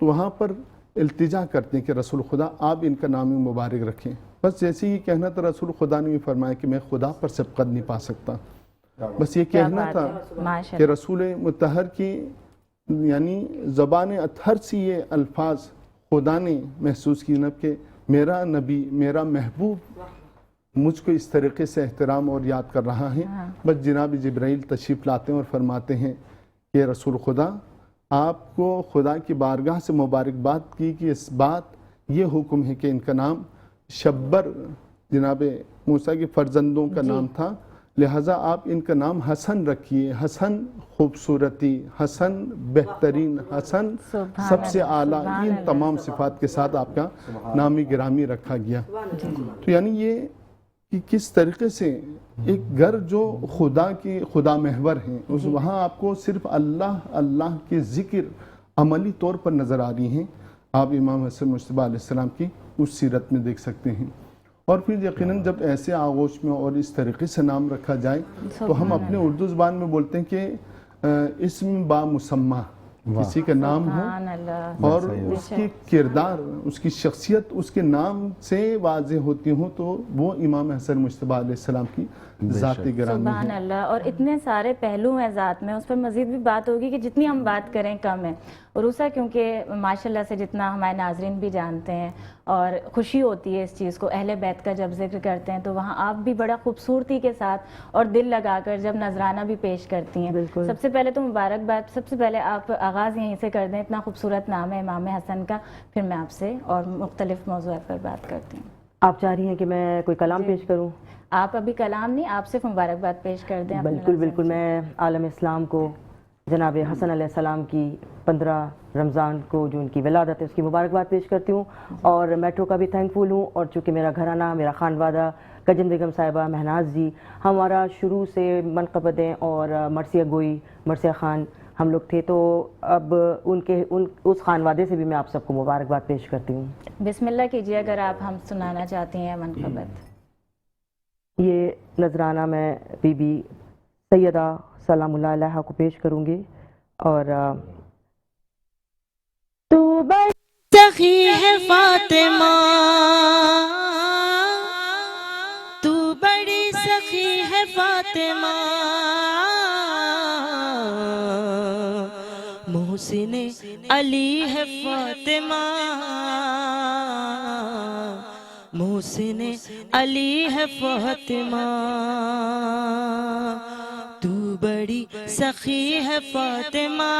تو وہاں پر التجا کرتے ہیں کہ رسول خدا آپ ان کا نام مبارک رکھیں. بس جیسے ہی کہنا تھا رسول خدا نے بھی فرمایا کہ میں خدا پر سبقت نہیں پا سکتا. بس یہ کہنا تھا ماشاء کہ رسول مطہر کی یعنی زبان اطہر سے یہ الفاظ خدا نے محسوس کی نب کہ میرا نبی میرا محبوب مجھ کو اس طریقے سے احترام اور یاد کر رہا ہے. بس جناب جبرائیل تشریف لاتے ہیں اور فرماتے ہیں کہ رسول خدا آپ کو خدا کی بارگاہ سے مبارکباد کی کہ اس بات یہ حکم ہے کہ ان کا نام شبر جناب موسیٰ کے فرزندوں کا نام تھا، لہٰذا آپ ان کا نام حسن رکھیے. حسن خوبصورتی، حسن بہترین، حسن سب سے اعلیٰ، ان تمام صفات کے ساتھ آپ کا نامی گرامی رکھا گیا. تو یعنی یہ کہ کس طریقے سے ایک گھر جو خدا کی خدا محور ہیں وہاں آپ کو صرف اللہ کے ذکر عملی طور پر نظر آ رہی ہیں. آپ امام حسن مجتبیٰ علیہ السلام کی اس سیرت میں دیکھ سکتے ہیں. اور پھر یقیناً جب ایسے آغوش میں اور اس طریقے سے نام رکھا جائے تو ہم اپنے اردو زبان میں بولتے ہیں کہ اسم با مسمہ، کسی کا نام ہو اور اس کی کردار، اس کی شخصیت اس کے نام سے واضح ہوتی ہوں تو وہ امام حسن مجتبیٰ علیہ السلام کی ذاتی گرامی ہے. سبحان اللہ. اور اتنے سارے پہلو ہیں ذات میں، اس پر مزید بھی بات ہوگی کہ جتنی ہم بات کریں کم ہے. عروسہ کیونکہ ماشاءاللہ سے جتنا ہمارے ناظرین بھی جانتے ہیں اور خوشی ہوتی ہے اس چیز کو، اہل بیت کا جب ذکر کرتے ہیں تو وہاں آپ بھی بڑا خوبصورتی کے ساتھ اور دل لگا کر جب نذرانہ بھی پیش کرتی ہیں. سب سے پہلے تو مبارکباد، سب سے پہلے آپ آغاز یہیں سے کر دیں. اتنا خوبصورت نام ہے امام حسن کا، پھر میں آپ سے اور مختلف موضوعات پر بات کرتی ہوں. آپ چاہ رہی ہیں کہ میں کوئی کلام پیش کروں؟ آپ ابھی کلام نہیں، آپ صرف مبارکباد پیش کر دیں. بالکل میں عالم اسلام کو جناب حسن علیہ السلام کی 15 رمضان کو جو ان کی ولادت ہے اس کی مبارکباد پیش کرتی ہوں. اور میٹرو کا بھی تھینک فل ہوں. اور چونکہ میرا گھرانہ، میرا خانوادہ، کجن بیگم صاحبہ، مہناز جی، ہمارا شروع سے منقبتیں اور مرثیہ گوئی، مرثیہ خان ہم لوگ تھے، تو اب اس خانوادے سے بھی میں آپ سب کو مبارکباد پیش کرتی ہوں. بسم اللہ کیجیے اگر آپ ہم سنانا چاہتی ہیں منقبت. یہ نذرانہ میں بی بی سیدہ سلام اللہ علیہا کو پیش کروں گی. اور تو بڑی سخی ہے فاطمہ، تو بڑی سخی ہے فاطمہ، محسن علی ہے فاطمہ، محسن علی ہے فاطمہ، تو بڑی سخی ہے فاطمہ،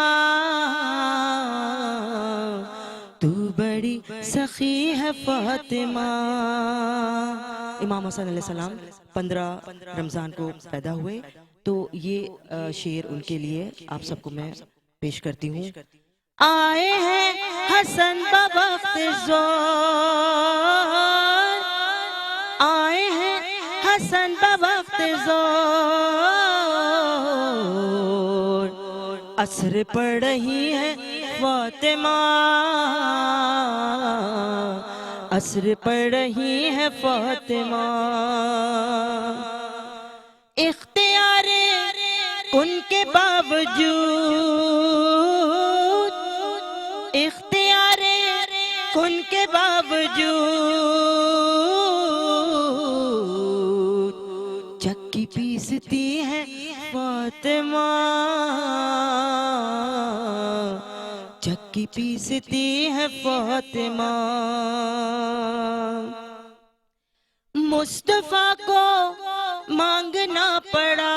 تو بڑی سخی ہے فاطمہ. امام حسن علیہ السلام 15 رمضان کو پیدا ہوئے، تو یہ شعر ان کے لیے آپ سب کو میں پیش کرتی ہوں. آئے ہیں حسن بوقت ظہر، آئے ہیں حسن بوقت ظہر، عصر پڑھ رہی ہے فاطمہ، عصر پڑھ رہی ہے فاطمہ. اختیار ان کے باوجود، اختیار ان کے باوجود چکی پیستی ہے فاطمہ، چکی پیستی ہے فاطمہ. مصطفیٰ کو مانگنا پڑا،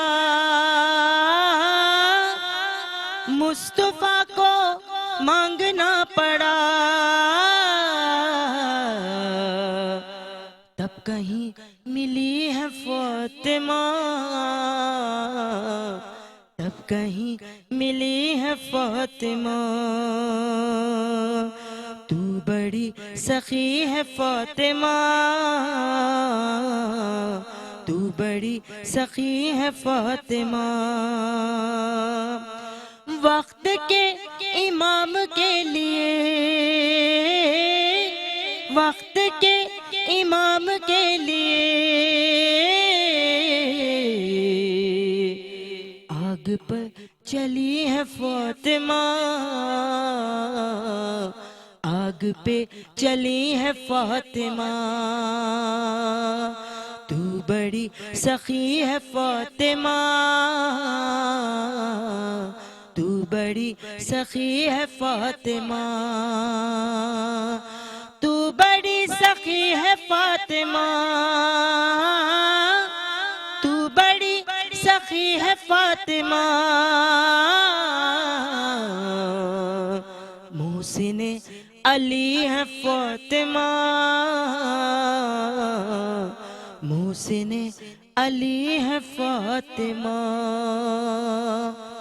مصطفیٰ کو مانگنا پڑا، تب کہیں ملی ہے فاطمہ، تب کہیں ملی ہے فاطمہ. تو بڑی سخی ہے فاطمہ، تو بڑی سخی ہے فاطمہ. وقت کے امام کے لیے، وقت کے امام کے لیے آگ پر چلی ہے فاطمہ، آگ پہ چلی ہے فاطمہ تو بڑی سخی ہے فاطمہ تو بڑی سخی ہے فاطمہ تو بڑی سخی ہے فاطمہ تو بڑی سخی ہے فاطمہ محسن علی ہے فاطمہ محسن علی ہے فاطمہ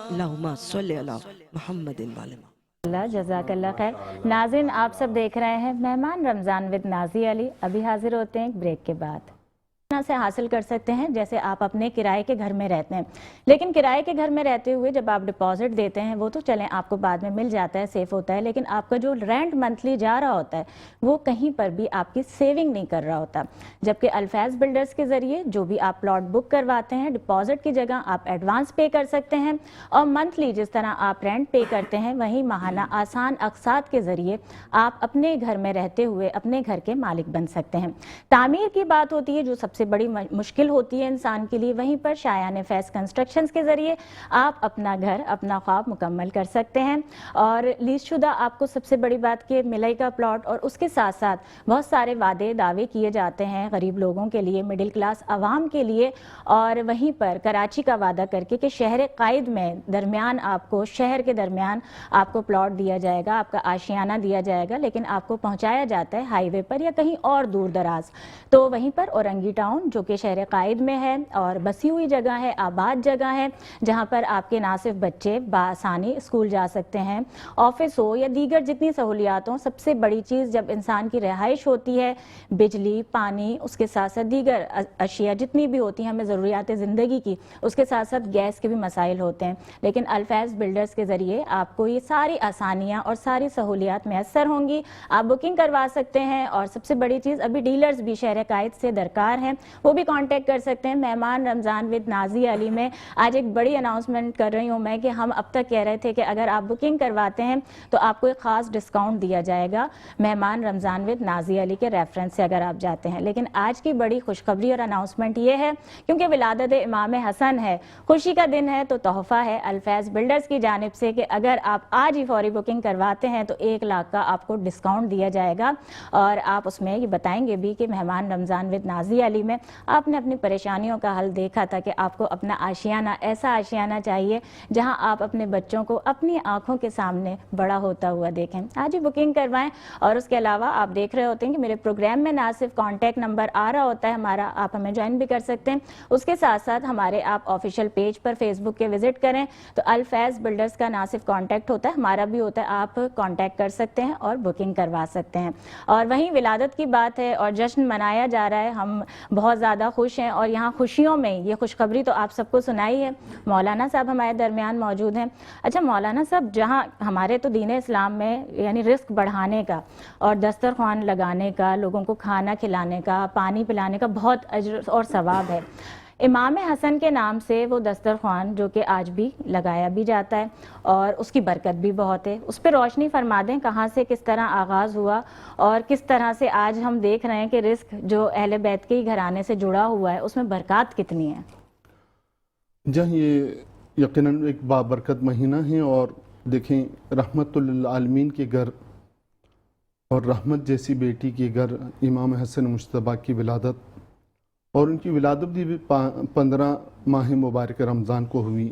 اللہم صلی علی محمد والم اللہ جزاک اللہ خیر۔ ناظرین آپ سب دیکھ رہے ہیں مہمان رمضان ود نازی علی، ابھی حاضر ہوتے ہیں ایک بریک کے بعد۔ سے حاصل کر سکتے ہیں جیسے آپ اپنے کرائے کے گھر میں رہتے ہیں، لیکن کرائے کے گھر میں رہتے ہوئے جب آپ ڈپازٹ دیتے ہیں وہ تو چلیں آپ کو بعد میں مل جاتا ہے، سیف ہوتا ہے، لیکن آپ کا جو رینٹ منتھلی جا رہا ہوتا ہے وہ کہیں پر بھی آپ کی سیونگ نہیں کر رہا ہوتا، جبکہ الفیض بلڈرز کے ذریعے جو بھی آپ پلاٹ بک کرواتے ہیں ڈپازٹ کی جگہ آپ ایڈوانس پے کر سکتے ہیں، اور منتھلی جس طرح آپ رینٹ پے کرتے ہیں وہیں ماہانہ آسان اقساط کے ذریعے آپ اپنے گھر میں رہتے ہوئے اپنے گھر کے مالک بن سکتے ہیں۔ تعمیر کی بات ہوتی ہے جو سب سے بڑی مشکل ہوتی ہے انسان کے لیے، وہیں پر شایان فیض کنسٹرکشنز کے ذریعے آپ اپنا گھر اپنا خواب مکمل کر سکتے ہیں۔ اور لیز شدہ آپ کو سب سے بڑی بات کہ ملئی کا پلاٹ، اور اس کے ساتھ ساتھ بہت سارے وعدے دعوے کیے جاتے ہیں غریب لوگوں کے لیے، مڈل کلاس عوام کے لیے، اور وہیں پر کراچی کا وعدہ کر کے کہ شہر قائد میں درمیان آپ کو شہر کے درمیان آپ کو پلاٹ دیا جائے گا، آپ کا آشیانہ دیا جائے گا، لیکن آپ کو پہنچایا جاتا ہے ہائی وے پر یا کہیں اور دور دراز۔ تو وہیں پر اورنگی ٹاؤن جو کہ شہر قائد میں ہے اور بسی ہوئی جگہ ہے، آباد جگہ ہے، جہاں پر آپ کے نہ صرف بچے بآسانی اسکول جا سکتے ہیں، آفس ہو یا دیگر جتنی سہولیات ہوں، سب سے بڑی چیز جب انسان کی رہائش ہوتی ہے بجلی پانی، اس کے ساتھ ساتھ دیگر اشیاء جتنی بھی ہوتی ہیں ہمیں ضروریات زندگی کی، اس کے ساتھ ساتھ گیس کے بھی مسائل ہوتے ہیں، لیکن الفیض بلڈرز کے ذریعے آپ کو یہ ساری آسانیاں اور ساری سہولیات میسر ہوں گی، آپ بکنگ کروا سکتے ہیں، اور سب سے بڑی چیز ابھی ڈیلرز بھی شہر قائد سے درکار ہیں، وہ بھی کانٹیکٹ کر سکتے ہیں۔ مہمان رمضان ود نازی علی میں آج ایک بڑی اناؤنسمنٹ کر رہی ہوں میں کہ ہم اب تک کہہ رہے تھے کہ اگر آپ بکنگ کرواتے ہیں تو آپ کو ایک خاص ڈسکاؤنٹ دیا جائے گا مہمان رمضان ود نازی علی کے ریفرنس سے اگر آپ جاتے ہیں، لیکن آج کی بڑی خوشخبری اور اناؤنسمنٹ یہ ہے کیونکہ ولادت امام حسن ہے، خوشی کا دن ہے، تو تحفہ ہے الفیض بلڈرز کی جانب سے کہ اگر آپ آج ہی فوری بکنگ کرواتے ہیں تو 1 لاکھ کا آپ کو ڈسکاؤنٹ دیا جائے گا، اور آپ اس میں یہ بتائیں گے بھی کہ مہمان رمضان ود نازی علی میں آپ نے اپنی پریشانیوں کا حل دیکھا تھا کہ آپ کو اپنا آشیانہ ایسا آشیانہ چاہیے جہاں آپ اپنے بچوں کو اپنی آنکھوں کے سامنے بڑا ہوتا ہوا دیکھیں۔ آج ہی بکنگ کروائیں، اور اس کے علاوہ آپ دیکھ رہے ہوتے ہیں کہ میرے پروگرام میں نہ صرف کانٹیکٹ نمبر آ رہا ہوتا ہے ہمارا، آپ ہمیں جوائن بھی کر سکتے ہیں، اس کے ساتھ ساتھ ہمارے آپ آفیشیل پیج پر فیس بک کے وزٹ کریں تو الفیض بلڈرز کا نہ صرف کانٹیکٹ ہوتا ہے ہمارا بھی ہوتا ہے، آپ کانٹیکٹ کر سکتے ہیں اور بکنگ کروا سکتے ہیں۔ اور وہیں ولادت کی بات ہے اور جشن منایا جا رہا ہے، ہم بہت زیادہ خوش ہیں، اور یہاں خوشیوں میں یہ خوشخبری تو آپ سب کو سنائی ہے، مولانا صاحب ہمارے درمیان موجود ہیں۔ اچھا مولانا صاحب، جہاں ہمارے تو دین اسلام میں یعنی رزق بڑھانے کا اور دسترخوان لگانے کا، لوگوں کو کھانا کھلانے کا، پانی پلانے کا بہت اجر اور ثواب ہے، امام حسن کے نام سے وہ دسترخوان جو کہ آج بھی لگایا بھی جاتا ہے اور اس کی برکت بھی بہت ہے، اس پہ روشنی فرما دیں کہاں سے کس طرح آغاز ہوا اور کس طرح سے آج ہم دیکھ رہے ہیں کہ رزق جو اہل بیت کے ہی گھرانے سے جڑا ہوا ہے اس میں برکات کتنی ہیں؟ جہاں یہ یقیناً ایک بابرکت مہینہ ہے، اور دیکھیں رحمت للعالمین کے گھر اور رحمت جیسی بیٹی کے گھر امام حسن مجتبیٰ کی ولادت، اور ان کی ولادت بھی 15 ماہ مبارک رمضان کو ہوئی،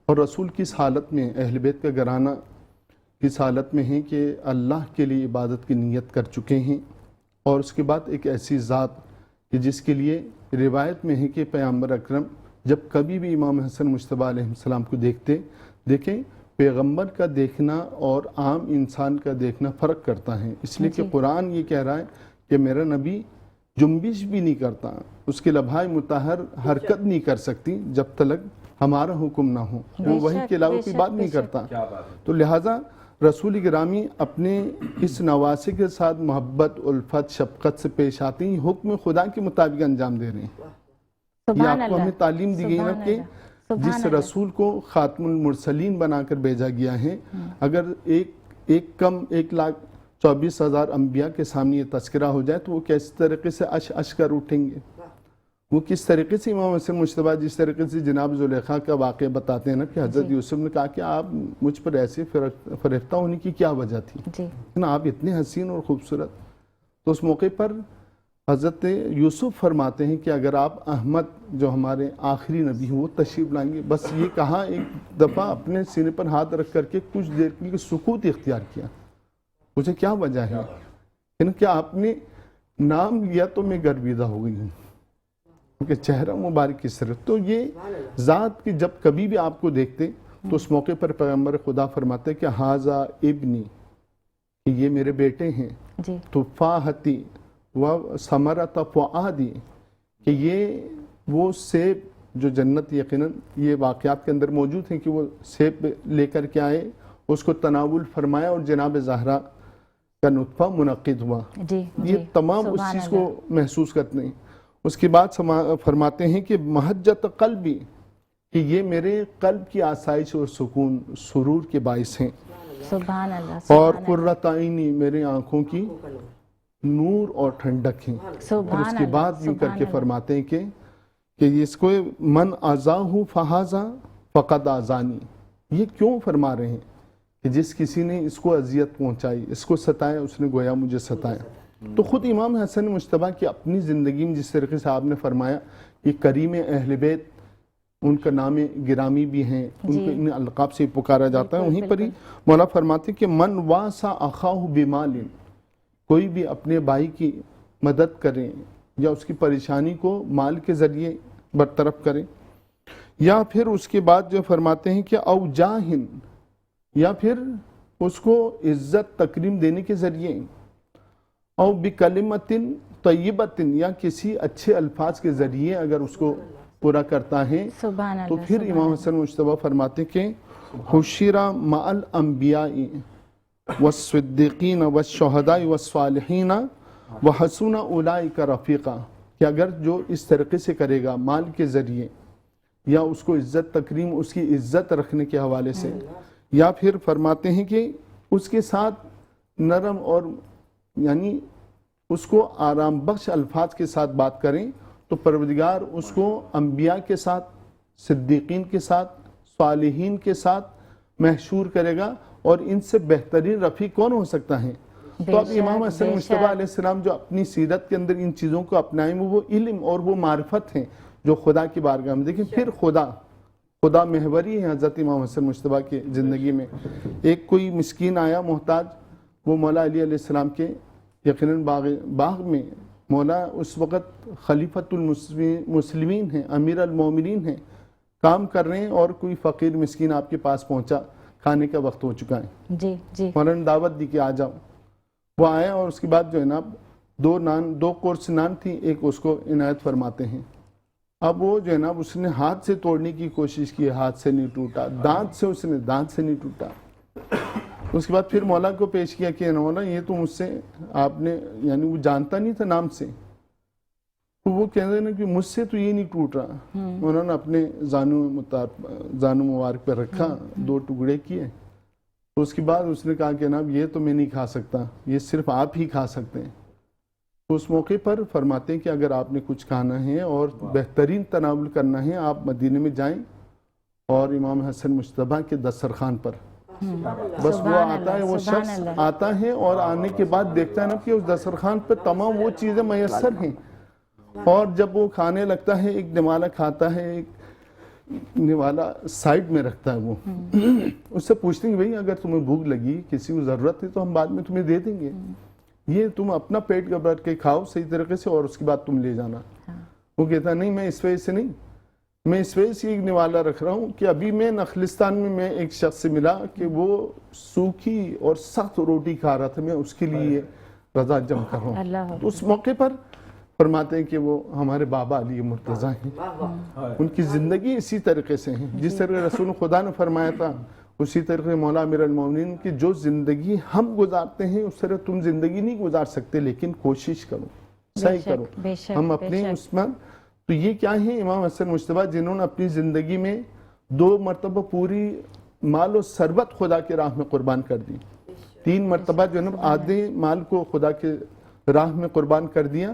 اور رسول کی اس حالت میں اہل بیت کا گھرانہ اس حالت میں ہے کہ اللہ کے لیے عبادت کی نیت کر چکے ہیں، اور اس کے بعد ایک ایسی ذات کہ جس کے لیے روایت میں ہے کہ پیغمبر اکرم جب کبھی بھی امام حسن مجتبیٰ علیہ السلام کو دیکھیں پیغمبر کا دیکھنا اور عام انسان کا دیکھنا فرق کرتا ہے، اس لیے کہ قرآن یہ کہہ رہا ہے کہ میرا نبی جنبش بھی نہیں کرتا، اس کے لبھائے مطہر حرکت نہیں کر سکتی جب تک ہمارا حکم نہ ہو، وہ وحی کے علاوہ کوئی بات نہیں کرتا۔ تو لہٰذا رسول گرامی اپنے اس نواسے کے ساتھ محبت الفت شفقت سے پیش آتے ہیں، حکم خدا کے مطابق انجام دے رہے ہیں۔ یہ آپ کو ہمیں تعلیم دی گئی نا کہ جس رسول کو خاتم المرسلین بنا کر بھیجا گیا ہے، اگر ایک لاکھ 24,000 انبیاء کے سامنے یہ تذکرہ ہو جائے تو وہ کس طریقے سے اش کر اٹھیں گے؟ وہ کس طریقے سے امام حسن مجتبیٰ جس طریقے سے جناب زلیخا کا واقعہ بتاتے ہیں نا کہ حضرت یوسف نے کہا کہ آپ مجھ پر ایسے فریفتہ ہونے کی کیا وجہ تھی؟ جی آپ اتنے حسین اور خوبصورت. تو اس موقع پر حضرت یوسف فرماتے ہیں کہ اگر آپ احمد جو ہمارے آخری نبی ہیں وہ تشریف لائیں گے. بس یہ کہا ایک دفعہ اپنے سینے پر ہاتھ رکھ کر کے کچھ دیر کے لیے سکوت اختیار کیا. مجھے کیا وجہ ہے یعنی کہ آپ نے نام لیا تو میں گرویدہ ہو گئی ہوں کہ چہرہ مبارک کی صرف. تو یہ ذات کی جب کبھی بھی آپ کو دیکھتے تو اس موقع پر پیغمبر خدا فرماتے کہ ہاذا ابنی کہ یہ میرے بیٹے ہیں. جی تفاحتی و ثمرۃ فؤادی کہ یہ وہ سیب جو جنت یقیناً یہ واقعات کے اندر موجود ہیں کہ وہ سیب لے کر کے آئے اس کو تناول فرمایا اور جناب زہرا کا نطفہ منعقد ہوا. جی یہ تمام اس چیز کو محسوس کرتے ہیں. اس کے بعد فرماتے ہیں کہ محجت قلبی کہ یہ میرے قلب کی آسائش اور سکون سرور کے باعث ہیں. سبحان اللہ. اور قرۃ عینی میرے آنکھوں کی نور اور ٹھنڈک ہیں. اور اس کے بعد یوں کر کے فرماتے ہیں کہ اس کو من آزاہ فہذا فقد آزانی. یہ کیوں فرما رہے ہیں کہ جس کسی نے اس کو اذیت پہنچائی اس کو ستایا اس نے گویا مجھے ستایا. تو خود امام حسن مجتبیٰ کی اپنی زندگی میں جس طریقے سے آپ نے فرمایا کہ کریم اہل بیت ان کا نام گرامی بھی ہیں ان کو ان القاب سے پکارا جاتا ہے. وہیں پر ہی مولا فرماتے کہ من واسا اخاہ بمال کوئی بھی اپنے بھائی کی مدد کریں یا اس کی پریشانی کو مال کے ذریعے برطرف کریں یا پھر اس کے بعد جو فرماتے ہیں کہ او جاہن یا پھر اس کو عزت تکریم دینے کے ذریعے او بکلمت طیبت یا کسی اچھے الفاظ کے ذریعے اگر اس کو پورا کرتا ہے تو پھر امام حسن مجتبیٰ فرماتے کہ حشر مع الانبیاء والصدیقین والشہداء والصالحین وحسن اولئک رفیقا کہ اگر جو اس طریقے سے کرے گا مال کے ذریعے یا اس کو عزت تکریم اس کی عزت رکھنے کے حوالے سے یا پھر فرماتے ہیں کہ اس کے ساتھ نرم اور یعنی اس کو آرام بخش الفاظ کے ساتھ بات کریں تو پروردگار اس کو انبیاء کے ساتھ صدیقین کے ساتھ صالحین کے ساتھ محشور کرے گا اور ان سے بہترین رفیق کون ہو سکتا ہے. تو اب امام حسن مجتبیٰ علیہ السلام جو اپنی سیرت کے اندر ان چیزوں کو اپنائیں وہ علم اور وہ معرفت ہیں جو خدا کی بارگاہ میں. دیکھیں پھر خدا محوری ہے حضرت امام حسن مجتبیٰ کی زندگی میں. ایک کوئی مسکین آیا محتاج وہ مولا علی علیہ السلام کے یقیناً باغ میں مولا اس وقت خلیفۃ المسلمین ہیں امیر المومنین ہیں کام کر رہے ہیں اور کوئی فقیر مسکین آپ کے پاس پہنچا کھانے کا وقت ہو چکا ہے. جی جی مولا نے دعوت دی کہ آ جاؤ. وہ آیا اور اس کے بعد جو ہے نا دو کورس نان تھی ایک اس کو عنایت فرماتے ہیں. اب وہ جو ہے نا اس نے ہاتھ سے توڑنے کی کوشش کی ہاتھ سے نہیں ٹوٹا دانت سے نہیں ٹوٹا. اس کے بعد پھر مولا کو پیش کیا کہ مولا یہ تو مجھ سے آپ نے یعنی وہ جانتا نہیں تھا نام سے تو وہ کہہ رہے نا کہ مجھ سے تو یہ نہیں ٹوٹ رہا. انہوں نے اپنے زانو مبارک پہ رکھا 2 ٹکڑے کیے تو اس کے بعد اس نے کہا کہ جناب یہ تو میں نہیں کھا سکتا یہ صرف آپ ہی کھا سکتے ہیں. تو اس موقع پر فرماتے ہیں کہ اگر آپ نے کچھ کھانا ہے اور بہترین تناول کرنا ہے آپ مدینے میں جائیں اور امام حسن مجتبیٰ کے دسترخوان پر بس وہ آتا ہے وہ شخص آتا ہے اور آنے کے بعد دیکھتا ہے نا کہ اس دسترخوان پر تمام وہ چیزیں میسر ہیں اور جب وہ کھانے لگتا ہے ایک نوالا کھاتا ہے ایک نوالا سائیڈ میں رکھتا ہے وہ اس سے پوچھتے ہیں بھئی اگر تمہیں بھوک لگی کسی کو ضرورت ہے تو ہم بعد میں تمہیں دے دیں گے یہ تم اپنا پیٹ کا بھر کے کھاؤ صحیح طریقے سے اور اس کے بعد تم لے جانا. وہ کہتا ہے نہیں میں اس وجہ سے نہیں میں اس وجہ سے ایک نوالا رکھ رہا ہوں کہ ابھی میں نخلستان میں ایک شخص سے ملا کہ وہ سوکھی اور سخت روٹی کھا رہا تھا میں اس کے لیے رضا جم کر رہا ہوں. تو اس موقع پر فرماتے ہیں کہ وہ ہمارے بابا علی مرتضیٰ ہیں ان کی زندگی اسی طریقے سے ہیں جس طرح رسول خدا نے فرمایا تھا اسی طریقے مولا امیر المومنین کی جو زندگی ہم گزارتے ہیں اس طرح تم زندگی نہیں گزار سکتے لیکن کوشش کرو صحیح کرو ہم اپنے اس میں. تو یہ کیا ہیں امام حسن مجتبیٰ جنہوں نے اپنی زندگی میں 2 مرتبہ پوری مال و ثروت خدا کے راہ میں قربان کر دی 3 مرتبہ جو ہے نا آدھے مال کو خدا کے راہ میں قربان کر دیا،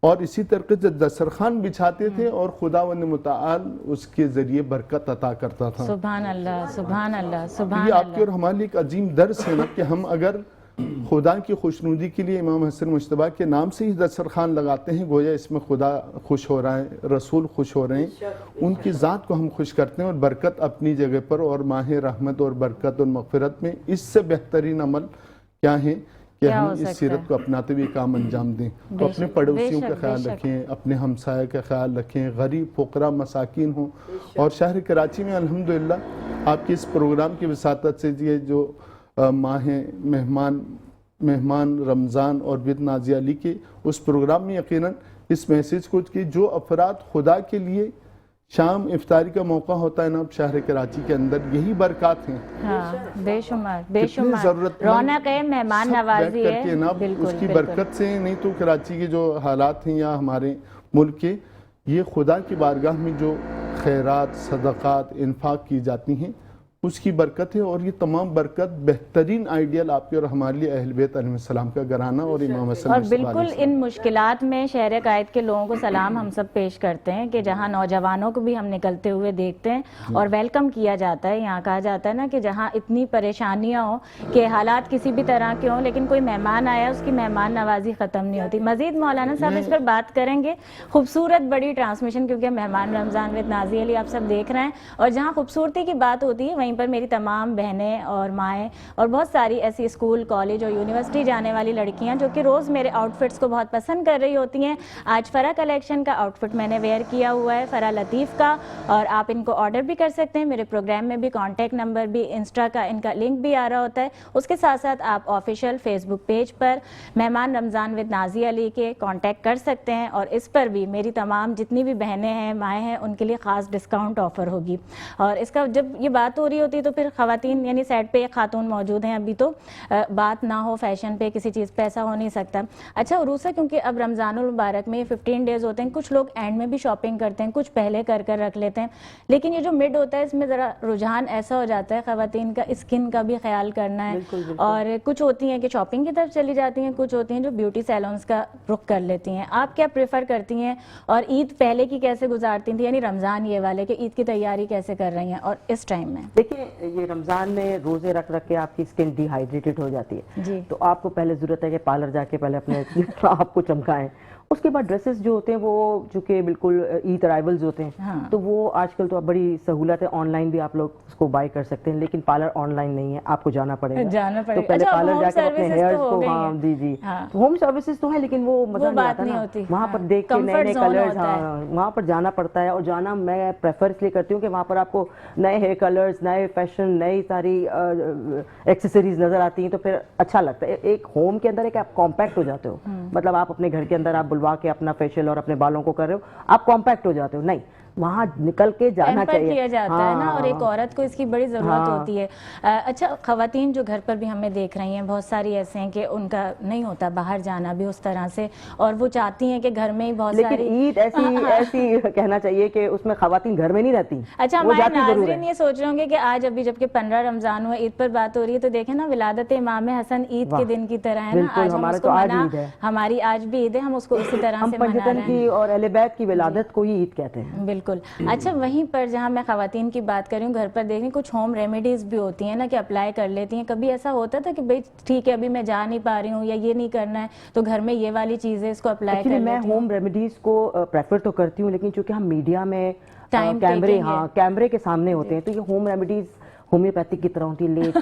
اور اسی طریقے سے دسترخوان بچھاتے تھے اور خداوند متعال اس کے ذریعے برکت عطا کرتا تھا۔ سبحان اللہ، سبحان اللہ، سبحان یہ آپ اللہ۔ کے اور ہمارے لیے ایک عظیم درس ہے نا کہ ہم اگر خدا کی خوشنودی کے لیے امام حسن مجتبیٰ کے نام سے ہی دسترخوان لگاتے ہیں، گویا اس میں خدا خوش ہو رہا ہے، رسول خوش ہو رہے ہیں، ان کی ذات کو ہم خوش کرتے ہیں، اور برکت اپنی جگہ پر، اور ماہ رحمت اور برکت اور مغفرت میں اس سے بہترین عمل کیا ہے کہ کیا ہم ہو اس سکتا سیرت کو اپناتے ہوئے کام انجام دیں، تو اپنے پڑوسیوں کا خیال رکھیں، اپنے ہمسایہ کا خیال رکھیں، غریب فقراء مساکین ہوں۔ اور شہر کراچی میں الحمدللہ آپ کی اس پروگرام کی وساطت سے یہ جو ماہ مہمان رمضان اور ود نازیہ علی کے اس پروگرام میں یقیناً اس میسیج کو کہ جو افراد خدا کے لیے شام افطاری کا موقع ہوتا ہے نا شہر کراچی کے اندر، یہی برکات ہیں۔ ہاں، بے شمار، بے کتنے شمار ضرورت رونق ہے، مہمان سب نوازی بیٹھ کر کے ہے، نا بالکل اس کی بالکل۔ برکت سے، نہیں تو کراچی کے جو حالات ہیں یا ہمارے ملک کے، یہ خدا کی بارگاہ میں جو خیرات، صدقات، انفاق کی جاتی ہیں اس کی برکت ہے، اور یہ تمام برکت بہترین آئیڈیل آپ کے اور ہمارے لیے اہل بیت علیہ السلام کا گھرانہ اور امام حسن اور مصطفیٰ علیہ بالکل السلام۔ ان مشکلات میں شہر قائد کے لوگوں کو سلام ہم سب پیش کرتے ہیں کہ جہاں نوجوانوں کو بھی ہم نکلتے ہوئے دیکھتے ہیں اور ویلکم کیا جاتا ہے۔ یہاں کہا جاتا ہے نا کہ جہاں اتنی پریشانیاں ہوں کہ حالات کسی بھی طرح کے ہوں، لیکن کوئی مہمان آیا اس کی مہمان نوازی ختم نہیں ہوتی۔ مزید مولانا صاحب اس پر بات کریں گے، خوبصورت بڑی ٹرانسمیشن، کیونکہ مہمان رمضان ود نازیہ علی آپ سب دیکھ رہے ہیں، اور جہاں خوبصورتی کی بات ہوتی ہے وہیں پر میری تمام بہنیں اور مائیں اور بہت ساری ایسی اسکول، کالج اور یونیورسٹی جانے والی لڑکیاں جو کہ روز میرے آؤٹ فٹس کو بہت پسند کر رہی ہوتی ہیں۔ آج فرح کلیکشن کا آؤٹ فٹ میں نے ویئر کیا ہوا ہے، فرح لطیف کا، اور آپ ان کو آرڈر بھی کر سکتے ہیں۔ میرے پروگرام میں بھی کانٹیکٹ نمبر بھی، انسٹا کا ان کا لنک بھی آ رہا ہوتا ہے۔ اس کے ساتھ ساتھ آپ آفیشیل فیس بک پیج پر مہمان رمضان ود نازیہ علی کے کانٹیکٹ کر سکتے ہیں، اور اس پر بھی میری تمام جتنی بھی بہنیں ہیں، مائیں ہیں، ان کے لیے خاص ڈسکاؤنٹ آفر ہوگی۔ اور اس کا جب یہ بات ہو رہی ہوتی ہے تو پھر خواتین، یعنی سیٹ پہ ایک خاتون موجود ہیں، ابھی تو بات نہ ہو فیشن پہ، کسی چیز پہ ایسا ہو نہیں سکتا۔ اچھا عروسہ، کیونکہ اب رمضان المبارک میں 15 ڈیز ہوتے ہیں، کچھ لوگ اینڈ میں بھی شاپنگ کرتے ہیں، کچھ پہلے کر رکھ لیتے ہیں، لیکن یہ جو مڈ ہوتا ہے اس میں ذرا رجحان ایسا ہو جاتا ہے خواتین کا اسکن کا بھی خیال کرنا ہے، اور کچھ ہوتی ہیں کہ شاپنگ کی طرف چلی جاتی ہیں، کچھ ہوتی ہیں جو بیوٹی سیلونز کا رخ کر لیتی ہیں۔ آپ کیا پریفر کرتی ہیں، اور عید پہلے کی کیسے گزارتی تھیں، یعنی رمضان یہ والے کہ عید کی تیاری کیسے کر رہی ہیں اور اس ٹائم میں؟ دیکھیں، یہ رمضان میں روزے رکھ کے آپ کی اسکن ڈی ہائیڈریٹڈ ہو جاتی ہے، جی، تو آپ کو پہلے ضرورت ہے کہ پارلر جا کے پہلے اپنے آپ کو چمکائیں۔ اس کے بعد ڈریسز جو ہوتے ہیں وہ چونکہ بالکل عید ارائیولز ہوتے ہیں، تو وہ آج کل تو بڑی سہولت ہے، آن لائن بھی آپ لوگ اس کو بائی کر سکتے ہیں، لیکن پارلر آن لائن نہیں ہے، آپ کو جانا پڑے گا۔ تو پہلے پارلر جا کے اپنے ہیئرز کو، ہاں جی ہوم سروسز تو ہیں، لیکن وہ مزہ نہیں آتا نا وہاں پر دیکھ کے نئے نئے کلرز، ہاں وہاں پر جانا پڑتا ہے، اور جانا میں پریفر اس لیے کرتی ہوں کہ وہاں پر آپ کو نئے ہیئر کلرز، نئے فیشن، نئی ساری ایکسیسریز نظر آتی ہیں، تو پھر اچھا لگتا ہے۔ ایک ہوم کے اندر ایک آپ کمپیکٹ ہو جاتے ہو، مطلب آپ اپنے گھر کے اندر آپ بلوا کے اپنا فیشل اور اپنے بالوں کو کر رہے ہو، آپ کمپیکٹ ہو جاتے ہو، نہیں وہاں نکل کے جانا چاہیے، کیا جاتا ہے نا، اور ایک عورت کو اس کی بڑی ضرورت ہوتی ہے۔ اچھا خواتین جو گھر پر بھی ہمیں دیکھ رہی ہیں، بہت ساری ایسے ہیں کہ ان کا نہیں ہوتا باہر جانا بھی اس طرح سے، اور وہ چاہتی ہیں کہ گھر میں ہی بہت ساری، لیکن عید ایسی کہنا چاہیے کہ اس میں خواتین گھر میں نہیں رہتی۔ اچھا ہمارے ناظرین یہ سوچ رہے ہوں گے کہ آج ابھی جبکہ 15 رمضان ہوا، عید پر بات ہو رہی ہے، تو دیکھیں نا ولادت امام حسن عید کے دن کی طرح ہے نا، آج ہم اس کو ہماری آج بھی عید ہے، ہم اس کو اسی طرح سے منا رہے ہیں۔ پنجتن کی اور اہل بیت کی ولادت کو ہی عید کہتے ہیں۔ بالکل۔ اچھا وہیں پر جہاں میں خواتین کی بات کر رہی ہوں، گھر پر دیکھیں کچھ ہوم ریمیڈیز بھی ہوتی ہیں نا کہ اپلائی کر لیتی ہیں، کبھی ایسا ہوتا تھا کہ بھئی ٹھیک ہے ابھی میں جا نہیں پا رہی ہوں یا یہ نہیں کرنا ہے تو گھر میں یہ والی چیزیں اس کو اپلائی کر لیتی ہوں؟ میں ہوم ریمیڈیز کو پریفر تو کرتی ہوں، لیکن چونکہ ہم میڈیا میں کیمرے کے سامنے ہوتے ہیں، تو یہ ہوم ریمیڈیز ہومیوپیتھک کی طرح ہوتی ہے، لیٹ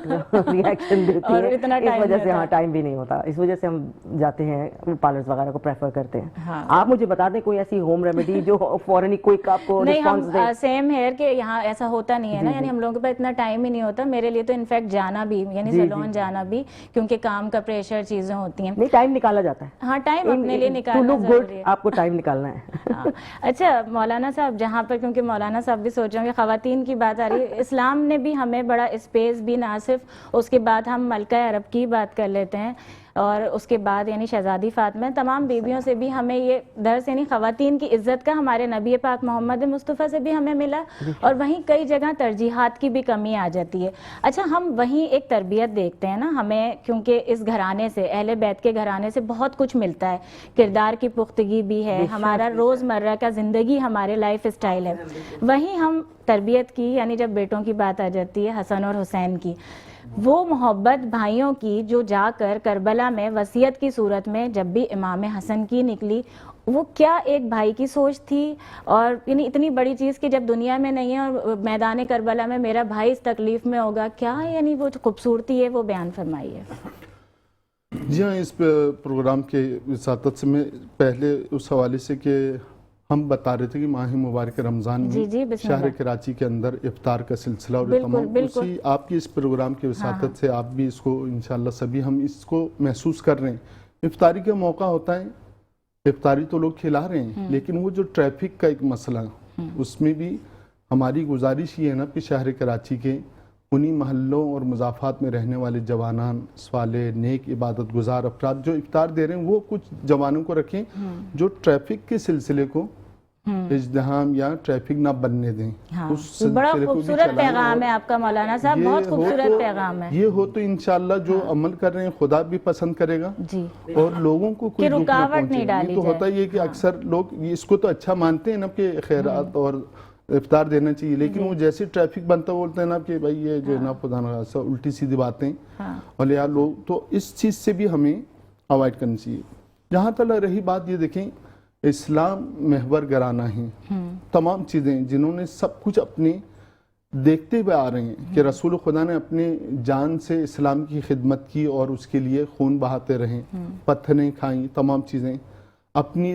ریئیکشن دیتی ہے، اس وجہ سے ٹائم بھی نہیں ہوتا، اس وجہ سے ہم جاتے ہیں پارلرز وغیرہ کو پریفر کرتے ہیں۔ آپ مجھے بتا دیں کوئی ایسی ہوم ریمیڈی جو فوراً کوئک آپ کو رسپانس دے؟ سیم ہیئر کے یہاں ایسا ہوتا نہیں ہے نا، یعنی ہم لوگوں کے پاس اتنا ٹائم ہی نہیں ہوتا، میرے لیے تو انفیکٹ جانا بھی، یعنی سیلون جانا بھی، کیونکہ کام کا پریشر چیزیں ہوتی ہیں، نہیں ٹائم نکالا جاتا ہے، ہاں ٹائم اپنے لیے نکالنا ضروری ہے، آپ کو ٹائم نکالنا ہے۔ اچھا مولانا صاحب، جہاں پر کیونکہ مولانا صاحب بھی سوچ رہے ہیں کہ خواتین کی بات آ رہی ہے، اسلام نے بھی ہمیں بڑا اسپیس بھی، نہ صرف اس کے بعد ہم ملکہ عرب کی بات کر لیتے ہیں، اور اس کے بعد یعنی شہزادی فاطمہ، تمام بیویوں سے بھی ہمیں یہ درس یعنی خواتین کی عزت کا ہمارے نبی پاک محمد مصطفیٰ سے بھی ہمیں ملا، اور وہیں کئی جگہ ترجیحات کی بھی کمی آ جاتی ہے۔ اچھا، ہم وہیں ایک تربیت دیکھتے ہیں نا، ہمیں کیونکہ اس گھرانے سے، اہل بیت کے گھرانے سے بہت کچھ ملتا ہے، کردار کی پختگی بھی ہے، ہمارا روزمرہ کا زندگی ہمارے لائف اسٹائل ہے۔ وہیں ہم تربیت کی یعنی جب بیٹوں کی بات آ جاتی ہے حسن اور حسین کی، وہ محبت بھائیوں کی جو جا کر کربلا میں وصیت کی صورت میں جب بھی امام حسن کی نکلی، وہ کیا ایک بھائی کی سوچ تھی، اور یعنی اتنی بڑی چیز کہ جب دنیا میں نہیں ہے اور میدان کربلا میں میرا بھائی اس تکلیف میں ہوگا، کیا یعنی وہ جو خوبصورتی ہے وہ بیان فرمائیے۔ جی ہاں، اس پروگرام کے وساطت سے میں پہلے اس حوالے سے کہ ہم بتا رہے تھے کہ ماہ مبارک رمضان میں شہر کراچی کے اندر افطار کا سلسلہ، اور تمام اسی آپ کی اس پروگرام کے وساطت سے آپ بھی اس کو انشاءاللہ سبھی ہم اس کو محسوس کر رہے ہیں۔ افطاری کا موقع ہوتا ہے، افطاری تو لوگ کھلا رہے ہیں، لیکن وہ جو ٹریفک کا ایک مسئلہ اس میں بھی ہماری گزارش یہ ہے نا کہ شہر کراچی کے انہی محلوں اور مضافات میں رہنے والے جوانان، صالح، نیک، عبادت گزار افراد جو افطار دے رہے ہیں، وہ کچھ جوانوں کو رکھیں جو ٹریفک کے سلسلے کو ازدحام یا ٹریفک نہ بننے دیں۔ بڑا خوبصورت پیغام ہے آپ کا مولانا صاحب، بہت خوبصورت پیغام ہے۔ یہ ہو تو انشاءاللہ جو عمل کر رہے ہیں خدا بھی پسند کرے گا، اور لوگوں کو کوئی رکاوٹ نہیں ڈالی جائے۔ تو ہوتا یہ کہ اکثر لوگ اس کو تو اچھا مانتے ہیں نا کہ خیرات اور افطار دینا چاہیے، لیکن وہ جیسے ٹریفک بنتا بولتے ہیں نا کہ بھائی یہ جو ہے نا خدا نخواستہ الٹی سیدھی باتیں، اور لہٰذا لوگ تو اس چیز سے بھی ہمیں اوائڈ کرنی چاہیے۔ جہاں تک رہی بات، یہ دیکھیں اسلام محور گرانہ ہیں، تمام چیزیں جنہوں نے سب کچھ اپنے دیکھتے ہوئے آ رہے ہیں کہ رسول خدا نے اپنے جان سے اسلام کی خدمت کی اور اس کے لیے خون بہاتے رہیں، پتھریں کھائیں، تمام چیزیں۔ اپنی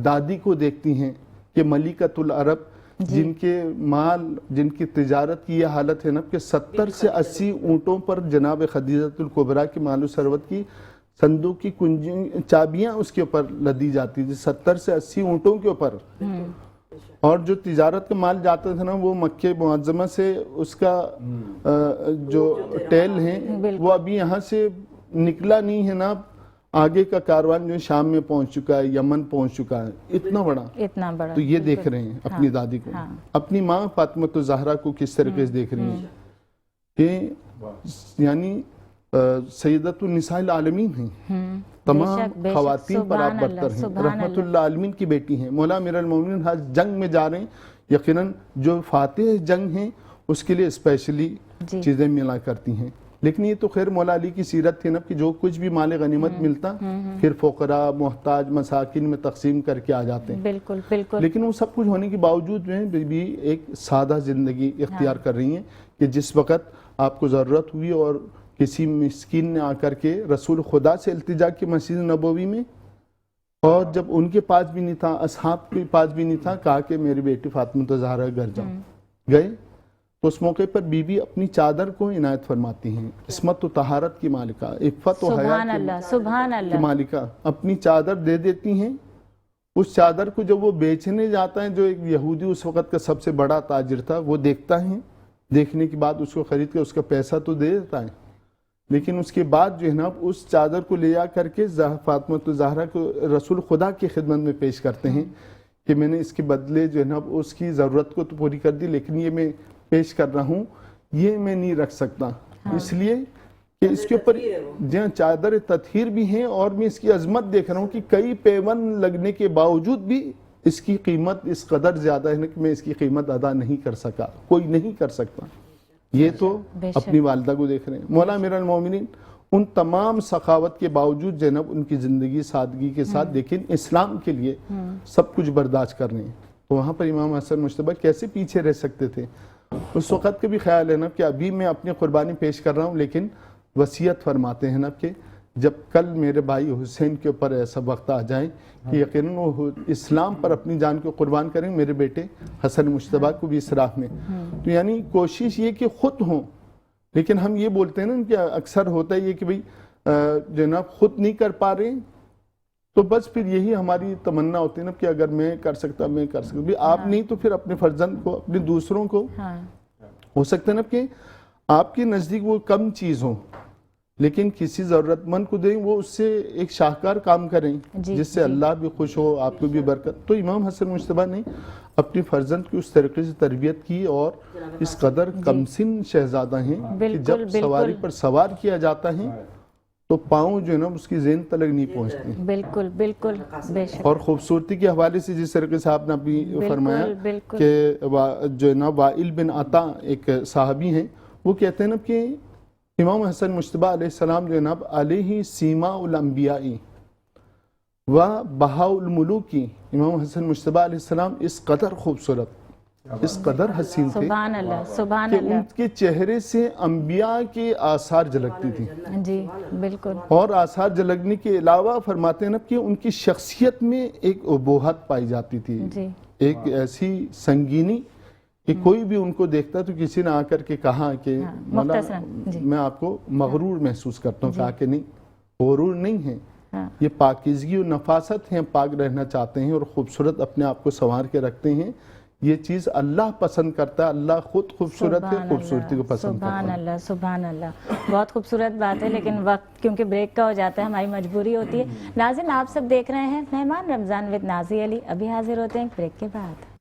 دادی کو دیکھتی ہیں کہ ملکۃ العرب، جن کے مال، جن کی تجارت کی یہ حالت ہے نا کہ 70 سے 80 اونٹوں پر جناب خدیجہ الکبریٰ کی مال و ثروت کی صندوق کی چابیاں اس کے اوپر لدی جاتی تھی، 70 سے 80 اونٹوں کے اوپر۔ اور جو تجارت کا مال جاتا تھا نا، وہ مکہ معظمہ سے اس کا جو ٹیل ہیں وہ ابھی یہاں سے نکلا نہیں ہے نا، آگے کا کاروان جو شام میں پہنچ چکا ہے، یمن پہنچ چکا ہے، اتنا بڑا۔ تو یہ دیکھ رہے ہیں اپنی دادی کو، اپنی ماں فاطمہ الزہرا کو کس طریقے سے دیکھ رہی ہیں کہ یعنی سیدۃ النساء العالمین ہیں، تمام خواتین پر آپ برتر ہیں، رحمت اللہ عالمین کی بیٹی ہیں۔ مولا امیر المومنین آج جنگ میں جا رہے ہیں، یقیناً جو فاتح جنگ ہیں اس کے لیے اسپیشلی چیزیں ملا کرتی ہیں، لیکن یہ تو خیر مولا علی کی سیرت تھی نا کہ جو کچھ بھی مال غنیمت ملتا پھر فقراء، محتاج، مساکین میں تقسیم کر کے آ جاتے ہیں۔ بالکل بالکل۔ لیکن وہ سب کچھ ہونے کے باوجود بھی ایک سادہ زندگی اختیار کر رہی ہیں کہ جس وقت آپ کو ضرورت ہوئی اور کسی مسکین نے آ کر کے رسول خدا سے التجا کی مسجد نبوی میں، اور جب ان کے پاس بھی نہیں تھا، اصحاب کے پاس بھی نہیں تھا، کہا کہ میری بیٹی فاطمہ الزہرا گھر جاؤ، گئے تو اس موقع پر بی بی اپنی چادر کو عنایت فرماتی ہیں، عصمت و طہارت کی مالکہ، عفت و حیا کی مالکہ، اپنی چادر دے دیتی ہیں۔ اس چادر کو جب وہ بیچنے جاتا ہے، جو ایک یہودی اس وقت کا سب سے بڑا تاجر تھا، وہ دیکھتا ہے، دیکھنے کے بعد اس کو خرید کے اس کا پیسہ تو دے دیتا ہے، لیکن اس کے بعد جو ہے نا اس چادر کو لے جا کر کے فاطمہ الزہرا کو رسول خدا کی خدمت میں پیش کرتے ہیں کہ میں نے اس کے بدلے جو ہے نا اس کی ضرورت کو تو پوری کر دی، لیکن یہ میں پیش کر رہا ہوں، یہ میں نہیں رکھ سکتا، اس لیے کہ اس کے اوپر جہاں چادر تطہیر بھی ہیں، اور میں اس کی عظمت دیکھ رہا ہوں کہ کئی پیون لگنے کے باوجود بھی اس کی قیمت اس قدر زیادہ ہے کہ میں اس کی قیمت ادا نہیں کر سکا، کوئی نہیں کر سکتا۔ یہ تو اپنی والدہ کو دیکھ رہے ہیں۔ مولا امیر المومنین ان تمام سخاوت کے باوجود جناب ان کی زندگی سادگی کے ساتھ لیکن اسلام کے لیے سب کچھ برداشت کر رہے ہیں، تو وہاں پر امام حسن مجتبیٰ کیسے پیچھے رہ سکتے تھے؟ اس وقت کا بھی خیال ہے نا کہ ابھی میں اپنی قربانی پیش کر رہا ہوں، لیکن وصیت فرماتے ہیں نا کہ جب کل میرے بھائی حسین کے اوپر ایسا وقت آ جائے کہ یقیناً وہ اسلام پر اپنی جان کو قربان کریں، میرے بیٹے حسن مجتبیٰ کو بھی اس راہ میں، تو یعنی کوشش یہ کہ خود ہوں، لیکن ہم یہ بولتے ہیں نا کہ اکثر ہوتا ہے یہ کہ بھئی جناب خود نہیں کر پا رہے، تو بس پھر یہی ہماری تمنا ہوتی ہے نا کہ اگر میں کر سکتا میں کر سکتا، آپ نہیں تو پھر اپنے فرزند کو، اپنے دوسروں کو، ہو سکتا ہے نا کہ آپ کے نزدیک وہ کم چیز ہو لیکن کسی ضرورت مند کو دیں، وہ اس سے ایک شاہکار کام کریں جس سے اللہ بھی خوش ہو، آپ کو بھی برکت۔ تو امام حسن مجتبیٰ نے اپنی فرزند کی اس طریقے سے تربیت کی، اور اس قدر کمسن شہزادہ ہیں کہ جب سواری پر سوار کیا جاتا ہے تو پاؤں جو ہے نا اس کی زین تلک نہیں پہنچتی۔ بالکل بالکل بے شک، اور خوبصورتی کے حوالے سے جس طریقے سے آپ نے ابھی فرمایا بالکل کہ جو ہے نا وائل بن عطا ایک صحابی ہیں، وہ کہتے ہیں نا کہ امام حسن مجتبیٰ علیہ السلام جو ہے نا علیہ سیما الانبیاء و بہاء الملوک، امام حسن مجتبیٰ علیہ السلام اس قدر خوبصورت، اس قدر حسین تھے سبحان اللہ سبحان کہ ان اللہ، کے چہرے سے انبیاء کے آثار جھلکتی تھی۔ جی بالکل اور آثار جھلکنے کے علاوہ فرماتے ہیں نا کہ ان کی شخصیت میں ایک ابہت پائی جاتی تھی، جی ایک ایسی سنگینی کہ کوئی بھی ان کو دیکھتا تو کسی نے آ کر کے کہا کہ مختصراً جی میں آپ کو مغرور محسوس کرتا ہوں، کہا کہ نہیں، غرور نہیں ہے، ہاں یہ پاکیزگی اور نفاست ہیں، پاک رہنا چاہتے ہیں اور خوبصورت اپنے آپ کو سنوار کے رکھتے ہیں، یہ چیز اللہ پسند کرتا ہے، اللہ خود خوبصورت ہے، سبحان خوبصورتی کو اللہ، پسند کرتا سبحان ہے۔ اللہ سبحان اللہ، بہت خوبصورت بات ہے، لیکن وقت کیونکہ بریک کا ہو جاتا ہے، ہماری مجبوری ہوتی ہے۔ ناظرین آپ سب دیکھ رہے ہیں مہمان رمضان ود نازی علی، ابھی حاضر ہوتے ہیں بریک کے بعد۔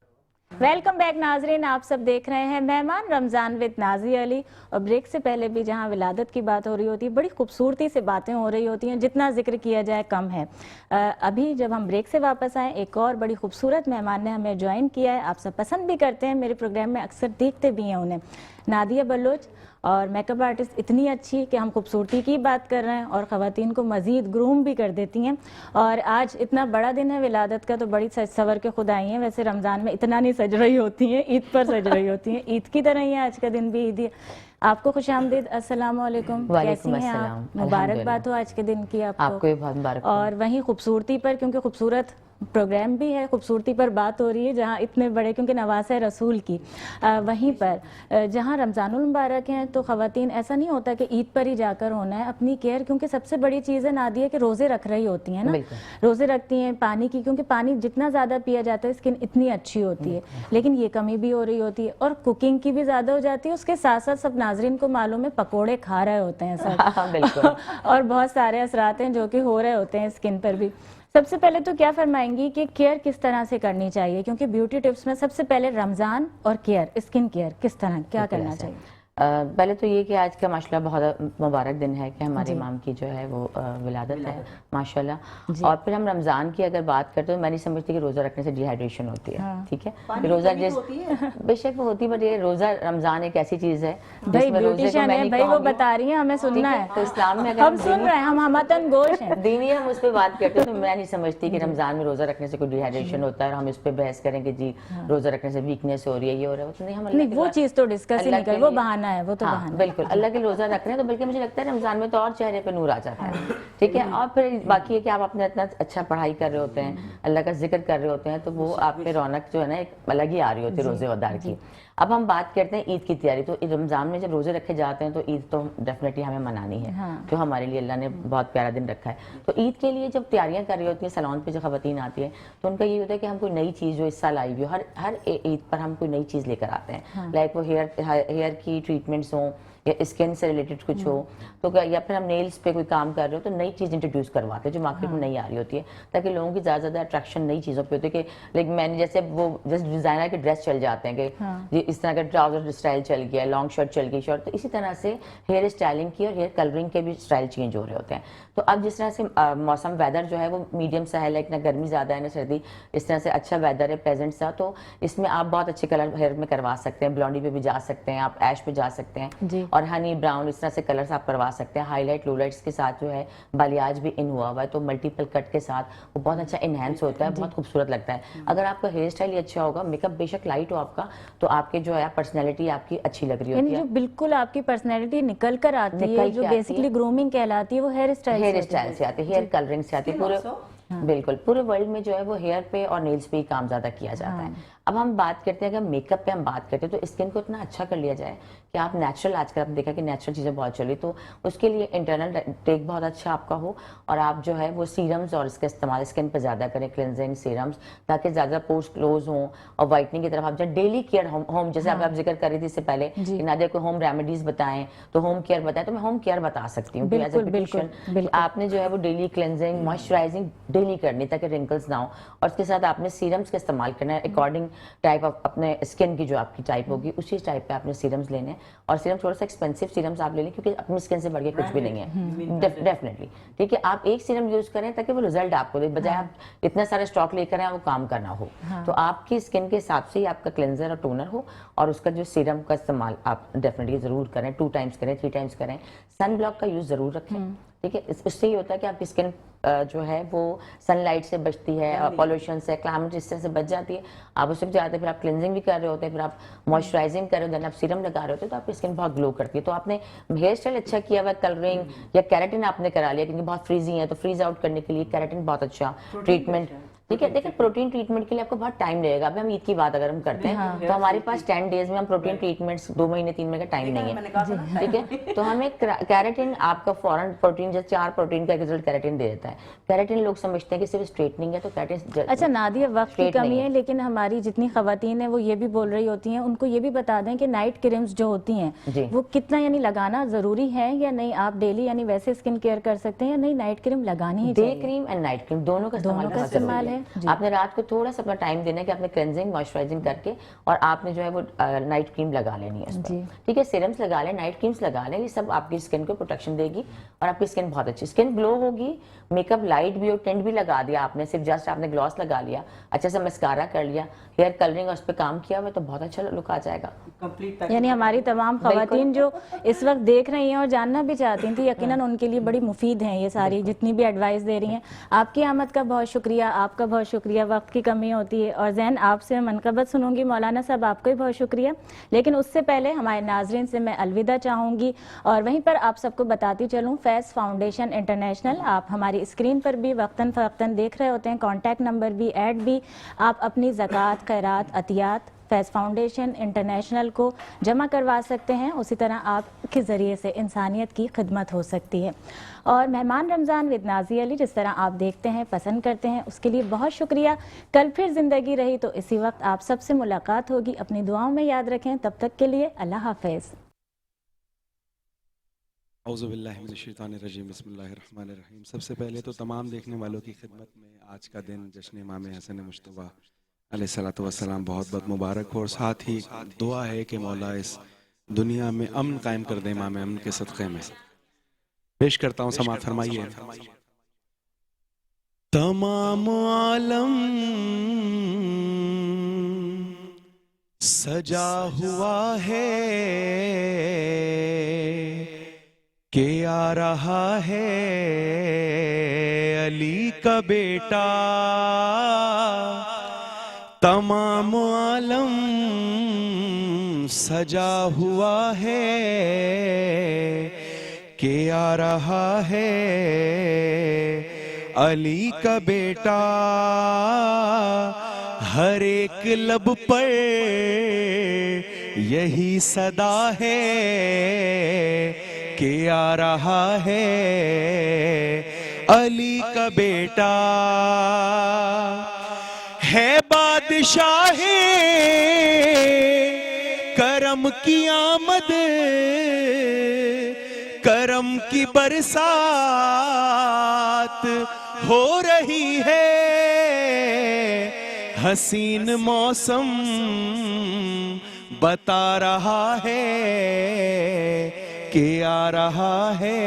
ویلکم بیک ناظرین، آپ سب دیکھ رہے ہیں مہمان رمضان ود نازی علی، اور بریک سے پہلے بھی جہاں ولادت کی بات ہو رہی ہوتی ہے، بڑی خوبصورتی سے باتیں ہو رہی ہوتی ہیں، جتنا ذکر کیا جائے کم ہے۔ ابھی جب ہم بریک سے واپس آئیں، ایک اور بڑی خوبصورت مہمان نے ہمیں جوائن کیا ہے، آپ سب پسند بھی کرتے ہیں، میرے پروگرام میں اکثر دیکھتے بھی ہیں انہیں، نادیہ بلوچ، اور میک اپ آرٹسٹ اتنی اچھی کہ ہم خوبصورتی کی بات کر رہے ہیں اور خواتین کو مزید گروم بھی کر دیتی ہیں۔ اور آج اتنا بڑا دن ہے ولادت کا، تو بڑی سج سور کے خود آئی ہیں، ویسے رمضان میں اتنا نہیں سج رہی ہوتی ہیں، عید پر سج رہی ہوتی ہیں، عید کی طرح ہی ہے، آج کا دن بھی عید ہے۔ آپ کو خوش آمدید، السلام علیکم، کیسی ہیں آپ؟ مبارکباد ہو آج کے دن کی آپ کو بھی بہت مبارک۔ اور وہیں خوبصورتی پر، کیونکہ خوبصورت پروگرام بھی ہے، خوبصورتی پر بات ہو رہی ہے، جہاں اتنے بڑے، کیونکہ نواسہ رسول کی، وہیں پر جہاں رمضان المبارک ہیں تو خواتین ایسا نہیں ہوتا کہ عید پر ہی جا کر ہونا ہے، اپنی کیئر، کیونکہ سب سے بڑی چیز ہے نادیہ کہ روزے رکھ رہی ہوتی ہیں نا، روزے رکھتی ہیں پانی کی، کیونکہ پانی جتنا زیادہ پیا جاتا ہے اسکن اتنی اچھی ہوتی ہے، لیکن یہ کمی بھی ہو رہی ہوتی ہے، اور کوکنگ کی بھی زیادہ ہو جاتی ہے، اس کے ساتھ ساتھ سب ناظرین کو معلوم ہے پکوڑے کھا رہے ہوتے ہیں سب، اور بہت سارے اثرات ہیں جو کہ ہو رہے ہوتے ہیں اسکن پر بھی۔ سب سے پہلے تو کیا فرمائیں گی کہ کیئر کس طرح سے کرنی چاہیے، کیونکہ بیوٹی ٹپس میں سب سے پہلے رمضان اور کیئر، اسکن کیئر کس طرح کیا کرنا چاہیے؟ پہلے تو یہ کہ آج کا ماشاءاللہ بہت مبارک دن ہے کہ ہمارے امام کی جو ہے وہ ولادت ہے ماشاءاللہ، اور پھر ہم رمضان کی اگر بات کرتے تو میں نہیں سمجھتی کہ روزہ رکھنے سے ڈی ہائیڈریشن ہوتی ہے، ٹھیک ہے، روزہ بے شک وہ ہوتی ہے، بٹ یہ روزہ رمضان ایک ایسی چیز ہے بھائی بیوٹیشن ہے، بھائی وہ بتا رہی ہیں، ہمیں سننا ہے، تو اسلام میں اگر ہم سن رہے ہیں، ہم ہمتن گوش ہیں، دینی ہم اس پہ بات کرتے ہیں، تو میں نہیں سمجھتی کہ رمضان میں روزہ رکھنے سے کوئی ڈی ہائیڈریشن ہوتا ہے اور ہم اس پہ بحث کریں کہ جی روزہ رکھنے سے ویکنیس ہو رہی ہے، یہ ہو رہا ہے، نہیں، ہم نہیں وہ چیز تو ڈسکس ہی نہیں کریں، وہ بہانہ ہے، وہ تو بہانہ ہے، بالکل اللہ کے روزہ رکھ رہے ہیں، تو بلکہ مجھے لگتا ہے رمضان میں تو اور چہرے پہ نور آ جاتا ہے، ٹھیک ہے، اور پھر باقی ہے کہ آپ اپنے اتنا اچھا پڑھائی کر رہے ہوتے ہیں، اللہ کا ذکر کر رہے ہوتے ہیں، تو وہ آپ پہ رونق جو ہے نا ایک الگ ہی آ رہی ہوتی ہے روزے دار کی۔ اب ہم بات کرتے ہیں عید کی تیاری، تو رمضان میں جب روزے رکھے جاتے ہیں تو عید تو ڈیفینیٹلی ہمیں منانی ہے، جو ہمارے لیے اللہ نے بہت پیارا دن رکھا ہے، تو عید کے لیے جب تیاریاں کر رہی ہوتی ہیں، سیلون پہ جو خواتین آتی ہیں تو ان کا یہ ہوتا ہے کہ ہم کوئی نئی چیز جو اس سال آئی ہوئی ہو، ہر عید پر ہم کوئی نئی چیز لے کر آتے ہیں، لائک وہ ہیئر کی ٹریٹمنٹس ہوں یا اسکن سے ریلیٹڈ کچھ ہو، تو یا پھر ہم نیلز پہ کوئی کام کر رہے ہو تو نئی چیز انٹروڈیوس کرواتے ہیں جو مارکیٹ میں نہیں آ رہی ہوتی ہے، تاکہ لوگوں کی زیادہ زیادہ اٹریکشن نئی چیزوں پہ ہوتی ہے، کہ لائک میں نے جیسے وہ جیسے ڈیزائنر کے ڈریس چل جاتے ہیں کہ یہ اس طرح کا ٹراؤزر اسٹائل چل گیا، لانگ شرٹ چل گئی شرٹ، تو اسی طرح سے ہیئر اسٹائلنگ کی اور ہیئر کلرنگ کے بھی اسٹائل چینج ہو رہے ہوتے ہیں۔ تو اب جس طرح سے موسم ویدر جو ہے وہ میڈیم سا ہے، لائک نہ گرمی زیادہ ہے نہ سردی، اس طرح سے اچھا ویدر ہے پلیزنٹ سا، تو اس میں آپ بہت اچھے کلر ہیئر میں کروا سکتے ہیں، بلونڈی پہ بھی جا سکتے ہیں آپ، ایش پہ جا سکتے ہیں، اور ہنی براؤن اس طرح سے کلرز آپ کروا سکتے ہیں، ہائی لائٹ لو لائٹس کے ساتھ جو ہے بالیاج بھی ان ہوا ہوا ہے، تو ملٹیپل کٹ کے ساتھ وہ بہت اچھا انہینس ہوتا ہے، بہت خوبصورت لگتا ہے۔ اگر آپ کا ہیئر اسٹائل ہی اچھا ہوگا، میک اپ بے شک لائٹ ہو آپ کا، تو آپ کے جو ہے پرسنالٹی آپ کی اچھی لگ رہی ہوتی ہے، یعنی جو بالکل آپ کی پرسنالٹی نکل کر آتی ہے، جو بیسکلی گرومنگ کہلاتی ہے، وہ ہیئر اسٹائل سے آتی ہے، ہیئر کلرنگ سے آتی ہے، پورے بالکل پورے ورلڈ میں جو ہے وہ ہیئر پہ اور نیلز پہ ہی کام زیادہ کیا جاتا ہے۔ اب ہم بات کرتے ہیں اگر میک اپ پہ ہم بات کرتے ہیں تو اسکن کو اتنا اچھا کر لیا جائے کہ آپ نیچرل، آج کل آپ نے دیکھا کہ نیچرل چیزیں بہت چلی، تو اس کے لیے انٹرنل ٹیک بہت اچھا آپ کا ہو، اور آپ جو ہے وہ سیرمز اور اس کا استعمال اسکن پہ زیادہ کریں، کلینزنگ سیرمز، تاکہ زیادہ پورس کلوز ہوں اور وائٹنگ کی طرف آپ جب ڈیلی کیئر ہوم جیسے آپ ذکر کر رہی تھی اس سے پہلے کہ نادیہ کو ہوم ریمیڈیز بتائیں تو ہوم کیئر بتائیں، تو میں ہوم کیئر بتا سکتی ہوں کہ ایز اے پیٹیشن آپ نے جو ہے وہ ڈیلی کلینزنگ موئسچرائزنگ ڈیلی کرنی تاکہ رنکلز نہ ہوں، اور اس کے ساتھ آپ نے سیرمز کا استعمال کرنا ہے اکارڈنگ ٹائپ آف اپنے اسکن کی جو آپ کی ٹائپ ہوگی اسی ٹائپ پہ آپ نے سیرمز لینے ہیں، اور سیرم تھوڑا سا ایکسپینسو سیرمز آپ لے لیں کیونکہ اپنی اسکن سے بڑھ کے کچھ بھی نہیں ہے ڈیفینیٹلی، ٹھیک ہے، آپ ایک سیرم یوز کریں تاکہ وہ رزلٹ آپ کو دے، بجائے آپ اتنا سارا اسٹاک لے کر آئیں وہ کام کرنا ہو، تو آپ کی اسکن کے حساب سے ہی آپ کا کلینزر اور ٹونر ہو، اور اس کا جو سیرم کا استعمال آپ ڈیفینیٹلی ضرور کریں، 2 ٹائمز کریں 3 ٹائمز کریں، سن بلاک کا یوز ضرور رکھیں، ٹھیک ہے، اس سے یہ ہوتا ہے کہ آپ کی اسکن جو ہے وہ سن لائٹ سے بچتی ہے، پولوشن سے، کلائمیٹ اس طرح سے بچ جاتی ہے، آپ اس سے جاتے ہیں، پھر آپ کلینزنگ بھی کر رہے ہوتے ہیں، پھر آپ موئسچرائزنگ کر رہے ہوتے ہیں، آپ سیرم لگا رہے ہوتے ہیں تو آپ کی اسکن بہت گلو کرتی ہے، تو آپ نے ہیئر اسٹائل اچھا کیا ہوا، کلرنگ یا کیراٹن آپ نے کرا لیا کیونکہ بہت فریزی ہے تو فریز آؤٹ کرنے کے لیے کیراٹن بہت اچھا ٹریٹمنٹ، ٹھیک ہے، دیکھیں پروٹین ٹریٹمنٹ کے لیے آپ کو بہت ٹائم لگے گا، ابھی ہم عید کی بات اگر ہم کرتے ہیں تو ہمارے پاس 10 ڈیز میں ہم پروٹین ٹریٹمنٹس 2 مہینے 3 مہینے کا ٹائم نہیں ہے، ٹھیک ہے، تو ہمیں کیراٹن آپ کا فوراً پروٹین جیسے 4 پروٹین کا ایک رزلٹ کیراٹن دے دیتا ہے، کیراٹن لوگ سمجھتے ہیں کہ صرف اسٹریٹنگ ہے تو کیراٹن اچھا نادیہ وقت کی کمی ہے لیکن ہماری جتنی خواتین ہیں وہ یہ بھی بول رہی ہوتی ہیں، ان کو یہ بھی بتا دیں کہ نائٹ کریمز جو ہوتی ہیں وہ کتنا یعنی لگانا ضروری ہے یا نہیں، آپ ڈیلی یعنی ویسے اسکن کیئر کر سکتے ہیں یا نہیں نائٹ کریم لگانی ہی چاہیے؟ ڈے کریم اینڈ نائٹ کریم دونوں کا استعمال ہے، آپ نے رات کو تھوڑا سا اپنا ٹائم دینا ہے کہ آپ نے کلینزنگ موئسچرائزنگ کر کے اور آپ نے جو ہے وہ نائٹ کریم لگا لینی ہے اس پر، ٹھیک ہے، سیرمز لگا لیں، نائٹ کریمز لگا لیں، یہ سب آپ کی اسکن کو پروٹیکشن دے گی اور آپ کی اسکن بہت اچھی اسکن گلو ہوگی، میک اپ لائٹ بھی ہو، ٹینٹ بھی لگا دیا آپ نے، صرف جسٹ آپ نے گلاس لگا لیا، اچھا سا مسکارا کر لیا، ہیئر کلرنگ اور اس پہ کام کیا ہوا تو بہت اچھا لک آ جائے گا۔ یعنی ہماری تمام خواتین جو اس وقت دیکھ رہی ہیں اور جاننا بھی چاہتی تھیں، یقیناً ان کے لیے بڑی مفید ہیں یہ ساری جتنی بھی ایڈوائس دے رہی ہیں۔ آپ کی آمد کا بہت شکریہ، آپ کا بہت شکریہ، وقت کی کمی ہوتی ہے اور ذہن آپ سے منقبت سنوں گی، مولانا صاحب آپ کو بھی بہت شکریہ، لیکن اس سے پہلے ہمارے ناظرین سے میں الوداع چاہوں گی اور وہیں پر آپ سب کو بتاتی چلوں فیض فاؤنڈیشن انٹرنیشنل، آپ ہماری اسکرین پر بھی وقتاً فوقتاً دیکھ رہے ہوتے ہیں، کانٹیکٹ نمبر بھی، ایڈ بھی، آپ اپنی زکوٰۃ، خیرات، عطیات فیض فاؤنڈیشن انٹرنیشنل کو جمع کروا سکتے ہیں، اسی طرح آپ کے ذریعے سے انسانیت کی خدمت ہو سکتی ہے۔ اور مہمان رمضان ود نازیہ علی جس طرح آپ دیکھتے ہیں، پسند کرتے ہیں، اس کے لیے بہت شکریہ۔ کل پھر زندگی رہی تو اسی وقت آپ سب سے ملاقات ہوگی، اپنی دعاؤں میں یاد رکھیں، تب تک کے لیے اللہ حافظ۔ اعوذ باللہ من الشیطان الرجیم، بسم اللہ الرحمن الرحیم۔ سب سے پہلے تو تمام دیکھنے والوں کی خدمت میں آج کا دن جشن امام حسن مجتبیٰ علیہ الصلوۃ والسلام بہت بہت مبارک ہو، اور ساتھ ہی دعا ہے کہ مولا اس دنیا میں امن قائم کر دے امام امن کے صدقے میں۔ پیش کرتا ہوں، سماعت فرمائیے۔ تمام عالم سجا ہوا ہے کہ آ رہا ہے علی کا بیٹا، تمام عالم سجا ہوا ہے کہ آ رہا ہے علی کا بیٹا، ہر ایک لب پر یہی صدا ہے کہ آ رہا ہے علی کا بیٹا، ہے بادشاہ کرم کی آمد، کرم کی برسات ہو رہی ہے، حسین موسم بتا رہا ہے کہ آ رہا ہے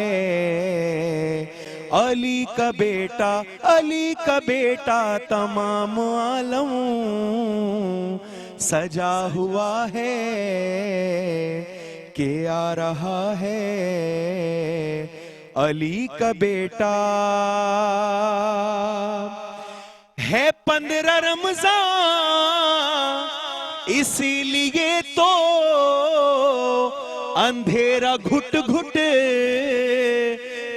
علی کا بیٹا، علی کا بیٹا، تمام عالم سجا ہوا ہے کہ آ رہا ہے علی کا بیٹا، ہے 15 رمضان اسی لیے تو اندھیرا گھٹ گھٹ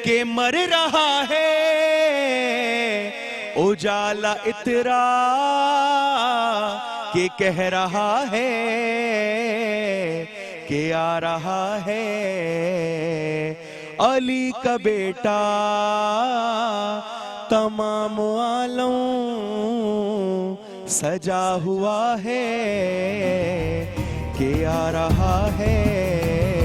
کے مر رہا ہے، اجالا اترا کہ کہہ رہا ہے کہ آ رہا ہے علی کا بیٹا تمام عالم سجا ہوا ہے کہ آ رہا ہے